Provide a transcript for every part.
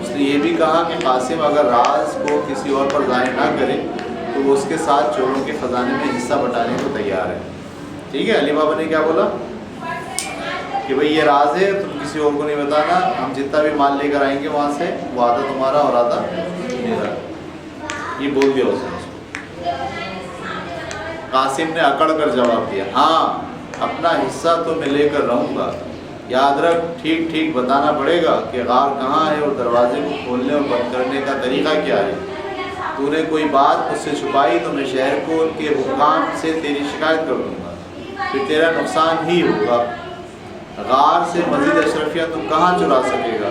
اس نے یہ بھی کہا کہ قاسم اگر راز کو کسی اور پر ظاہر نہ کرے تو وہ اس کے ساتھ چوروں کے خزانے میں حصہ بٹانے کو تیار ہے. ٹھیک ہے. علی بابا نے کیا بولا کہ بھئی یہ راز ہے، تم کسی اور کو نہیں بتانا، ہم جتنا بھی مال لے کر آئیں گے وہاں سے وہ آدھا تمہارا اور آدھا میرا. یہ بول دیا اس نے. قاسم نے اکڑ کر جواب دیا، ہاں اپنا حصہ تو میں لے کر رہوں گا، یاد رکھ ٹھیک ٹھیک بتانا پڑے گا کہ غار کہاں ہے اور دروازے کو کھولنے اور بند کرنے کا طریقہ کیا ہے. تو نے کوئی بات مجھ سے چھپائی تو میں شہر کو کے حکام سے تیری شکایت کر دوں گا، پھر تیرا نقصان ہی ہوگا. غار سے مزید اشرفیہ تو کہاں چرا سکے گا،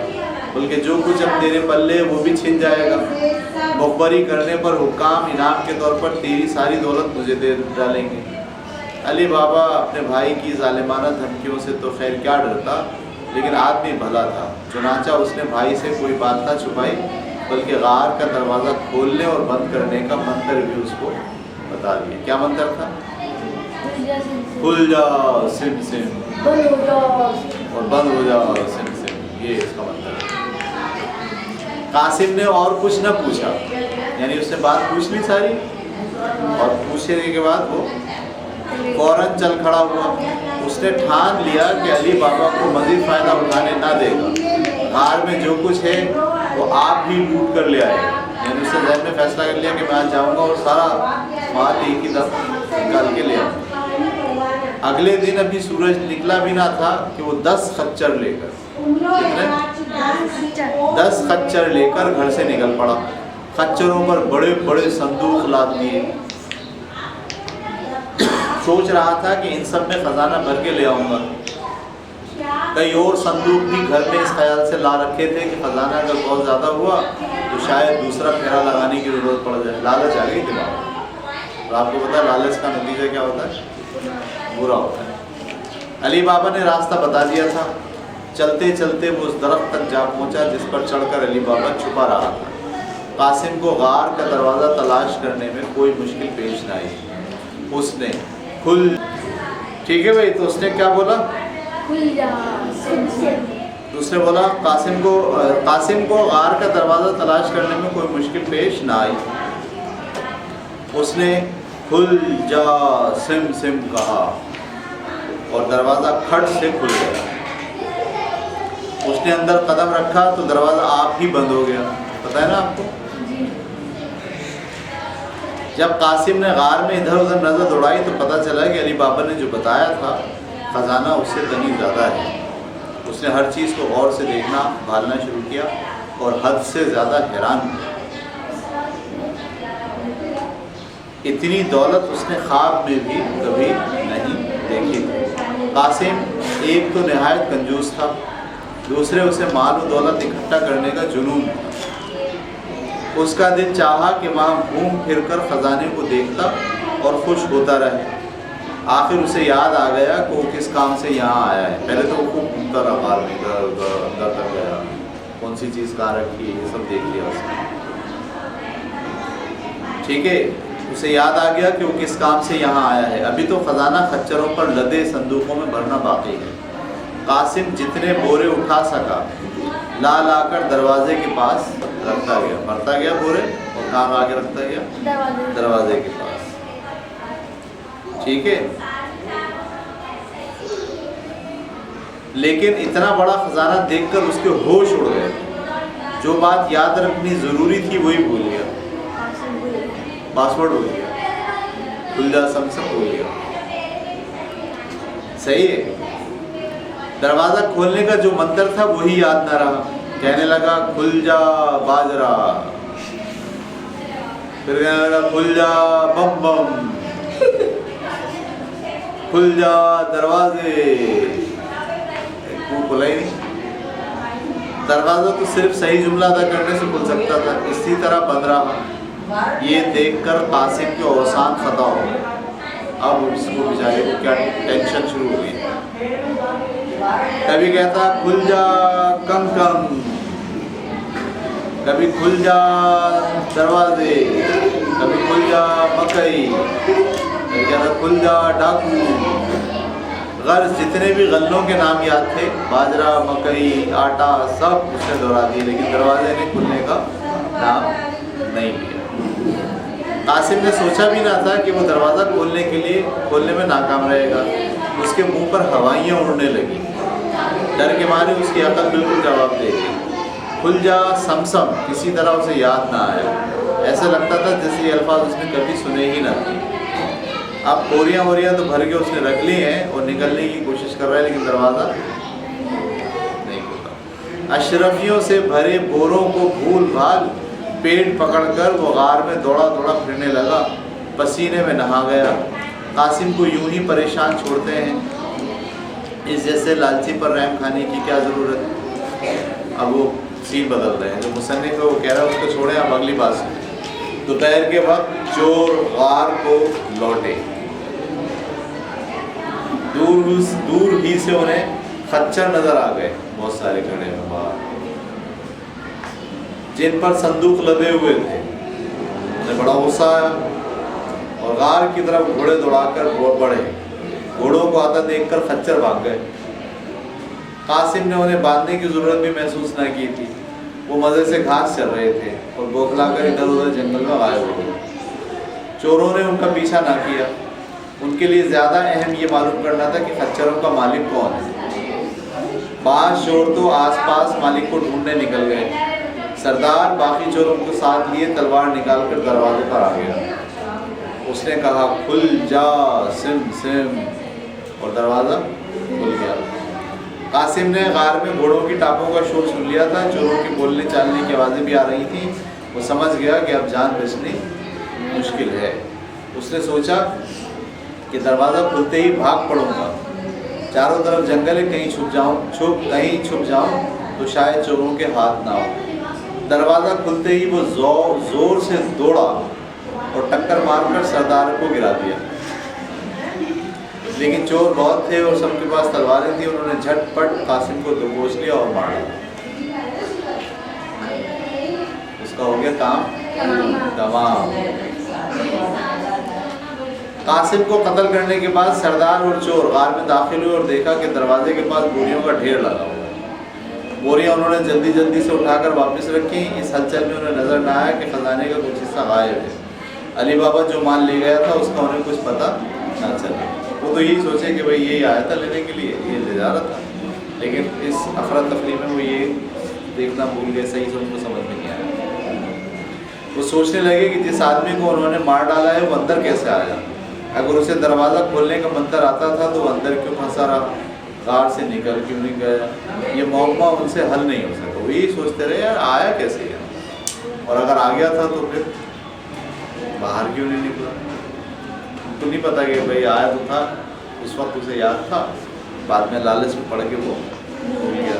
بلکہ جو کچھ اب تیرے پلے ہے وہ بھی چھن جائے گا. مخبری کرنے پر حکام انعام کے طور پر تیری ساری دولت مجھے دے ڈالیں گے. علی بابا اپنے بھائی کی ظالمانہ دھمکیوں سے تو خیر کیا ڈرتا، لیکن آدمی بھلا تھا. چنانچہ اس نے بھائی سے کوئی بات نہ چھپائی بلکہ غار کا دروازہ کھولنے اور بند کرنے کا منتر بھی اس کو بتا دیا. کیا منتر تھا؟ کھل جا سم سم اور بند ہو جا سم سم، یہ اس کا منتر ہے. قاسم نے اور کچھ نہ پوچھا، یعنی اس نے بات پوچھ لی ساری، اور پوچھنے کے بعد وہ فوراً چل کھڑا ہوا. اس نے ٹھان لیا کہ علی بابا کو مزید فائدہ اٹھانے نہ دے گا. غار میں جو کچھ ہے وہ آپ ہی لوٹ کر لے آئے. یعنی اس نے ذہن میں فیصلہ کر لیا کہ میں آج جاؤں گا اور سارا مال ایک ہی دم نکال کے لے آؤں. اگلے دن ابھی سورج نکلا بھی نہ تھا کہ وہ 10 خچر لے کر 10 خچر لے کر گھر سے نکل پڑا. خچروں پر بڑے بڑے صندوق لاد دیے. سوچ رہا تھا کہ ان سب میں خزانہ بھر کے لے آؤں گا. کئی اور صندوق بھی گھر میں اس خیال سے لا رکھے تھے کہ خزانہ اگر بہت زیادہ ہوا تو شاید دوسرا پھیرا لگانے کی ضرورت پڑ جائے. لالچ آ گئی دماغ میں. اور آپ کو پتا ہے لالچ کا نتیجہ کیا ہوتا ہے؟ برا ہوتا ہے. علی بابا نے راستہ بتا دیا تھا. چلتے چلتے وہ اس درخت تک جا پہنچا جس پر چڑھ کر علی بابا چھپا رہا تھا. قاسم کو غار کا دروازہ تلاش کرنے میں کوئی مشکل پیش نہ آئی. اس نے کھل، ٹھیک ہے بھائی، تو اس نے کیا بولا؟ اس نے بولا قاسم کو غار کا دروازہ تلاش کرنے میں کوئی مشکل پیش نہ آئی. اس نے کھل جا سم سم کہا اور دروازہ کھٹ سے کھل گیا. اس نے اندر قدم رکھا تو دروازہ آپ ہی بند ہو گیا. پتہ ہے نا آپ کو؟ جب قاسم نے غار میں ادھر ادھر نظر دوڑائی تو پتہ چلا کہ علی بابا نے جو بتایا تھا خزانہ اس سے کہیں زیادہ ہے. اس نے ہر چیز کو غور سے دیکھنا بھالنا شروع کیا اور حد سے زیادہ حیران ہوا. اتنی دولت اس نے خواب میں بھی کبھی نہیں دیکھی. قاسم ایک تو نہایت کنجوس تھا، دوسرے اسے مال و دولت اکٹھا کرنے کا جنون تھا. اس کا دل چاہا کہ وہاں گھوم پھر کر خزانے کو دیکھتا اور خوش ہوتا رہے. آخر اسے یاد آ گیا کہ وہ کس کام سے یہاں آیا ہے. پہلے تو وہ خوب گھومتا رہا غار میں، اندر تک گیا، کون سی چیز کہاں رکھی ہے یہ سب دیکھ لیا اس نے. ٹھیک ہے، اسے یاد آ گیا کہ وہ کس کام سے یہاں آیا ہے. ابھی تو خزانہ خچروں پر لدے صندوقوں میں بھرنا باقی ہے. قاسم جتنے بورے اٹھا سکا لا لا کر دروازے کے پاس رکھتا گیا، بھرتا گیا بورے اور کہاں آ کے رکھتا گیا؟ دروازے کے پاس. ٹھیک ہے، لیکن اتنا بڑا خزانہ دیکھ کر اس کے ہوش اڑ گئے. جو بات یاد رکھنی ضروری تھی وہی بھول گیا. پاسورڈ بھول گیا، کھل جا سم سب بھول گیا. صحیح ہے. دروازہ کھولنے کا جو منتر تھا وہی یاد نہ رہا. کہنے لگا کھل جا باجرا، پھر کہنے لگا کھل جا بم بم، کھل جا دروازے. کھلا ہی نہیں. دروازہ تو صرف صحیح جملہ ادا کرنے سے کھل سکتا تھا، اسی طرح بند رہا. یہ دیکھ کر قاسم کے اوسان خطا ہو گئے. اب اس کو بیچارے کو کیا ٹینشن شروع ہو گئی. کبھی کہتا کھل جا کم کم، کبھی کھل جا دروازے، کبھی کھل جا مکئی، کبھی کہتا کھل جا ڈاکو. غرض جتنے بھی غلوں کے نام یاد تھے، باجرہ، مکئی، آٹا، سب اس نے دوہرا دیے، لیکن دروازے نے کھلنے کا نام نہیں لیا۔ قاسم نے سوچا بھی نہ تھا کہ وہ دروازہ کھولنے میں ناکام رہے گا۔ اس کے منہ پر ہوائیاں اڑنے لگی، ڈر کے مارے اس کی عقل بالکل جواب دے گئی۔ کھل جا سمسم کسی طرح اسے یاد نہ آیا، ایسا لگتا تھا جیسے یہ الفاظ اس نے کبھی سنے ہی نہ تھے۔ اب بوریاں تو بھر کے اس نے رکھ لی ہیں اور نکلنے کی کوشش کر رہا ہے، لیکن دروازہ نہیں کھلا۔ اشرفیوں سے بھرے بوروں کو بھول بھال پیٹ پکڑ کر وہ غار میں دوڑا پھرنے لگا، پسینے میں نہا گیا۔ قاسم کو یوں ہی پریشان چھوڑتے ہیں، اس جیسے لالچی پر رحم کھانے کی کیا ضرورت۔ اب وہ سین بدل رہے ہیں، جو مصنف ہے وہ کہہ رہا ہے اس کو چھوڑیں، اب اگلی بات سنیں۔ دوپہر کے وقت چور غار کو لوٹے، دور ہی سے انہیں خچر نظر آ گئے، بہت سارے کھڑے ہیں باہر، جن پر صندوق لدے ہوئے تھے۔ انہیں بڑا غصہ آیا اور غار کی طرف گھوڑے دوڑا کر بڑھے۔ گھوڑوں کو آتا دیکھ کر خچر بھاگ گئے۔ قاسم نے انہیں باندھنے کی ضرورت بھی محسوس نہ کی تھی، وہ مزے سے گھاس چر رہے تھے اور بوکھلا کر ادھر ادھر جنگل میں غائب ہو گئے۔ چوروں نے ان کا پیچھا نہ کیا، ان کے لیے زیادہ اہم یہ معلوم کرنا تھا کہ خچروں کا مالک کون ہے۔ بعض چور تو آس پاس مالک کو ڈھونڈنے نکل گئے۔ سردار باقی چوروں کو ساتھ لیے تلوار نکال کر دروازے پر آ گیا۔ اس نے کہا کھل جا سم، اور دروازہ کھل گیا۔ قاسم نے غار میں گھوڑوں کی ٹاپوں کا شور سن لیا تھا، چوروں کے بولنے چالنے کی آوازیں بھی آ رہی تھیں۔ وہ سمجھ گیا کہ اب جان بچنی مشکل ہے۔ اس نے سوچا کہ دروازہ کھلتے ہی بھاگ پڑوں گا، چاروں طرف جنگل ہے، کہیں چھپ جاؤں تو شاید چوروں کے ہاتھ نہ ہو۔ دروازہ کھلتے ہی وہ زور سے دوڑا اور ٹکر مار کر سردار کو گرا دیا، لیکن چور بہت تھے اور سب کے پاس تلواریں تھیں۔ انہوں نے جھٹ پٹ قاسم کو دبوچ لیا اور مار ڈالا۔ اس کا ہو گیا کام تمام۔ قاسم کو قتل کرنے کے بعد سردار اور چور غار میں داخل ہوئے اور دیکھا کہ دروازے کے پاس بوریوں کا ڈھیر لگا ہوا ہے۔ بوریاں انہوں نے جلدی سے اٹھا کر واپس رکھی۔ اس ہلچل میں انہیں نظر نہ آیا کہ خزانے کا کچھ حصہ غائب ہے۔ علی بابا جو مال لے گیا تھا اس کا انہیں کچھ پتہ نہ چلا۔ وہ تو یہی سوچے کہ بھئی یہی آیا تھا لینے کے لیے، یہ لے جا رہا تھا، لیکن اس افراتفری میں وہ یہ دیکھنا بھول گئے، صحیح سے ان کو سمجھ میں نہیں آیا۔ وہ سوچنے لگے کہ جس آدمی کو انہوں نے مار ڈالا ہے وہ اندر کیسے آیا؟ اگر اسے دروازہ کھولنے کا منتر آتا تھا تو وہ اندر کیوں پھنسا رہا، غار سے نکل کیوں نہیں گیا؟ یہ معمہ ان سے حل نہیں ہو سکا۔ وہ یہی سوچتے رہے یار آیا کیسے ہے، اور اگر آ گیا تھا تو پھر باہر کیوں نہیں نکلا؟ ان کو نہیں پتا کہ بھئی آیا تو تھا، اس وقت اسے یاد تھا، بعد میں لالچ میں پڑ کے وہ بھول گیا۔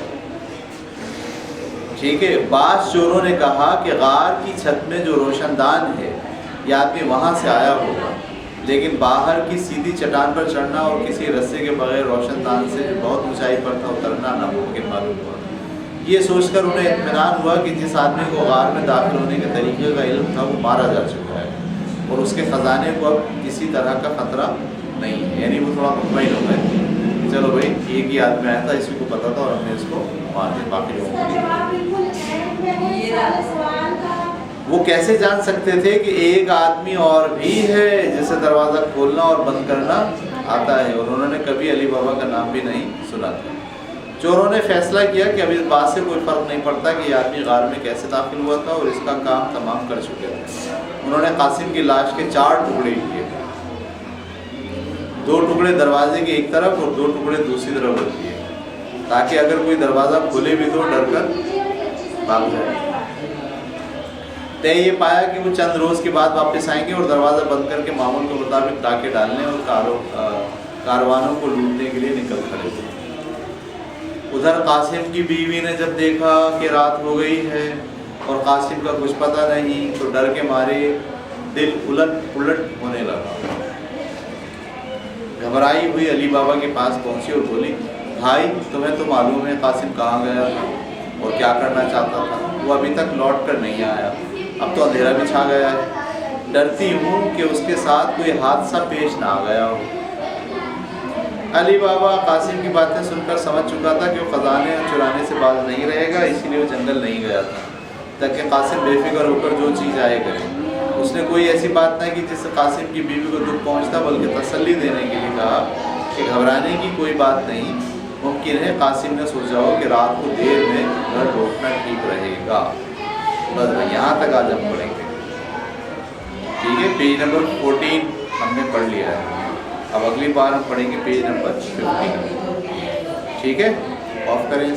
ٹھیک ہے، بعض چوروں نے کہا کہ غار کی چھت میں جو روشن دان ہے یہ آدمی وہاں سے آیا ہوگا، لیکن باہر کی سیدھی چٹان پر چڑھنا اور کسی رسے کے بغیر روشن دان سے بہت اونچائی پر تھا اترنا ناممکن معلوم ہوا۔ یہ سوچ کر انہیں اطمینان ہوا کہ جس آدمی کو غار میں داخل ہونے کے طریقے کا علم تھا وہ مارا جا چکا ہے اور اس کے خزانے کو اب کسی طرح کا خطرہ نہیں ہے۔ یعنی وہ تھوڑا مطمئن ہو گئے، چلو بھائی ایک ہی آدمی آیا تھا، اسی کو پتا تھا اور ہم نے اس کو مار دیا، باقی لوگوں کو نہیں۔ وہ کیسے جان سکتے تھے کہ ایک آدمی اور بھی ہے جسے دروازہ کھولنا اور بند کرنا آتا ہے، اور انہوں نے کبھی علی بابا کا نام بھی نہیں سنا تھا۔ چوروں نے فیصلہ کیا کہ اب اس بات سے کوئی فرق نہیں پڑتا کہ یہ آدمی غار میں کیسے داخل ہوا تھا، اور اس کا کام تمام کر چکے تھے۔ انہوں نے قاسم کی لاش کے 4 ٹکڑے کیے، 2 ٹکڑے دروازے کے ایک طرف اور 2 ٹکڑے دوسری طرف رکھ دیے، تاکہ اگر کوئی دروازہ کھولے بھی تو ڈر کر بھاگ جائے۔ طے یہ پایا کہ وہ چند روز کے بعد واپس آئیں گے اور دروازہ بند کر کے معمول کے مطابق ڈاکے ڈالنے اور کاروانوں کو لوٹنے کے لیے نکل کھڑے ہوئے۔ ادھر قاسم کی بیوی نے جب دیکھا کہ رات ہو گئی ہے اور قاسم کا کچھ پتہ نہیں تو ڈر کے مارے دل الٹ پلٹ ہونے لگا۔ گھبرائی ہوئی علی بابا کے پاس پہنچی اور بولی، بھائی تمہیں تو معلوم ہے قاسم کہاں گیا تھا اور کیا کرنا چاہتا تھا، وہ ابھی تک لوٹ کر نہیں آیا، اب تو اندھیرا بھی چھا گیا ہے، ڈرتی ہوں کہ اس کے ساتھ کوئی حادثہ پیش نہ آ گیا ہو۔ علی بابا قاسم کی باتیں سن کر سمجھ چکا تھا کہ وہ خزانے چرانے سے باز نہیں رہے گا، اسی لیے وہ جنگل نہیں گیا تھا تاکہ قاسم بے فکر ہو کر جو چیز آئے کرے۔ اس نے کوئی ایسی بات نہیں کی جس سے قاسم کی بیوی کو دکھ پہنچتا، بلکہ تسلی دینے کے لیے کہا کہ گھبرانے کی کوئی بات نہیں، ممکن ہے قاسم نے سوچا ہو کہ رات کو دیر میں گھر لوٹنا ٹھیک رہے گا۔ بس یہاں تک آج ہم پڑھیں گے، ٹھیک ہے۔ پیج نمبر 14 ہم نے پڑھ لیا ہے، اب اگلی بار ہم پڑھیں گے پیج نمبر 15، ٹھیک ہے۔ آف کریں۔